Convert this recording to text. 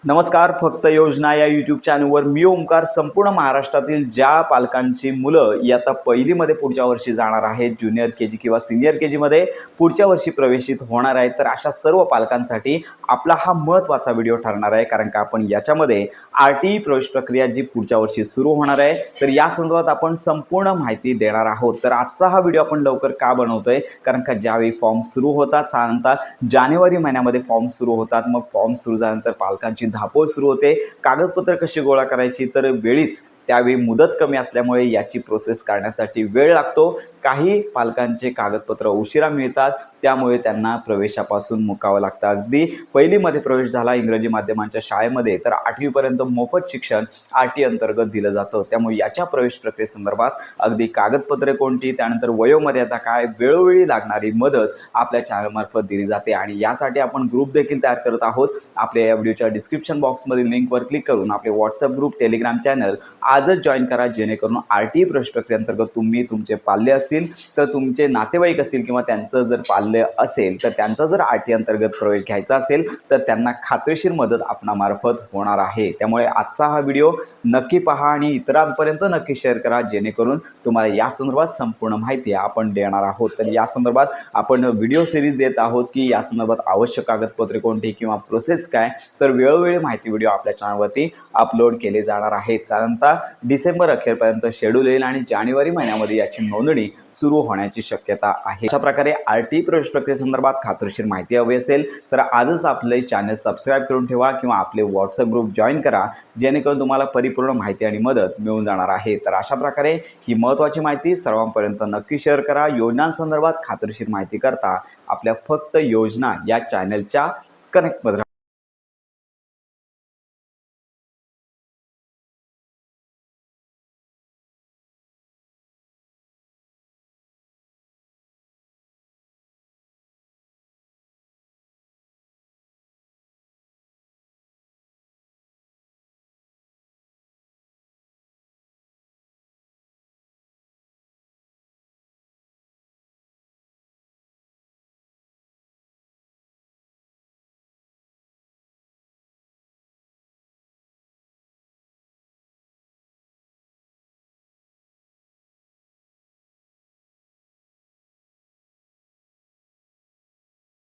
नमस्कार. फक्त योजना या यूट्यूब चॅनलवर मी ओमकार संपूर्ण महाराष्ट्रातील ज्या पालकांची मुलं इयत्ता पहिलीमध्ये पुढच्या वर्षी जाणार आहेत, ज्युनियर के जी किंवा सिनियर के जीमध्ये पुढच्या वर्षी प्रवेशित होणार आहेत, तर अशा सर्व पालकांसाठी आपला हा महत्त्वाचा व्हिडिओ ठरणार आहे. कारण का आपण याच्यामध्ये RTE प्रवेश प्रक्रिया जी पुढच्या वर्षी सुरू होणार आहे, तर या संदर्भात आपण संपूर्ण माहिती देणार आहोत. तर आजचा हा व्हिडिओ आपण लवकर का बनवतोय? कारण का ज्यावेळी फॉर्म सुरू होतात, साधारणतः जानेवारी महिन्यामध्ये फॉर्म सुरू होतात. मग फॉर्म सुरू झाल्यानंतर पालकांची धावपळ सुरू होते. कागदपत्र कशी गोळा करायची, तर वेळीच त्यावेळी मुदत कमी असल्यामुळे याची प्रोसेस करण्यासाठी वेळ लागतो. काही पालकांचे कागदपत्र उशिरा मिळतात, त्यामुळे त्यांना प्रवेशापासून मुकावं लागतं. अगदी पहिलीमध्ये प्रवेश झाला इंग्रजी माध्यमांच्या शाळेमध्ये, तर 8वीपर्यंत मोफत शिक्षण RTE अंतर्गत दिलं जातं. त्यामुळे याच्या प्रवेश प्रक्रियेसंदर्भात अगदी कागदपत्रे कोणती, त्यानंतर वयोमर्यादा काय, वेळोवेळी लागणारी मदत आपल्या चॅनलमार्फत दिली जाते. आणि यासाठी आपण ग्रुप देखील तयार करत आहोत. आपल्या या व्हिडिओच्या डिस्क्रिप्शन बॉक्समधील लिंकवर क्लिक करून आपले व्हॉट्सअप ग्रुप, टेलिग्राम चॅनल आजच जॉईन करा, जेणेकरून RTE प्रवेश प्रक्रियेअंतर्गत तुम्ही, तुमचे पाल्य असतील तर तुमचे नातेवाईक असतील किंवा त्यांचं जर पाल्य असेल तर त्यांचा जर RTE अंतर्गत प्रवेश घ्यायचा असेल तर त्यांना खात्रीशीर मदत आपणामार्फत होणार आहे. त्यामुळे आजचा हा व्हिडिओ नक्की पहा आणि इतरांपर्यंत नक्की शेअर करा, जेणेकरून तुम्हाला या संदर्भात संपूर्ण माहिती आपण देणार आहोत. तर या संदर्भात आपण व्हिडिओ सिरीज देत आहोत की या संदर्भात आवश्यक कागदपत्रे कोणती किंवा प्रोसेस काय, तर वेळोवेळी माहिती व्हिडिओ आपल्या चॅनलवरती अपलोड केले जाणार आहेत. साधारणतः डिसेंबर अखेरपर्यंत शेड्यूल येईल आणि जानेवारी महिन्यामध्ये याची नोंदणी सुरू होण्याची शक्यता आहे. अशा प्रकारे RTE प्रवेश प्रक्रियेसंदर्भात खात्रीशीर माहिती हवी असेल तर आजच आपले चॅनल सबस्क्राईब करून ठेवा किंवा आपले व्हॉट्सअप ग्रुप जॉईन करा, जेणेकरून तुम्हाला परिपूर्ण माहिती आणि मदत मिळून जाणार आहे. तर अशा प्रकारे ही महत्त्वाची माहिती सर्वांपर्यंत नक्की शेअर करा. योजनांसंदर्भात खात्रीशीर माहिती करता आपल्या फक्त योजना या चॅनलच्या कनेक्टमध्ये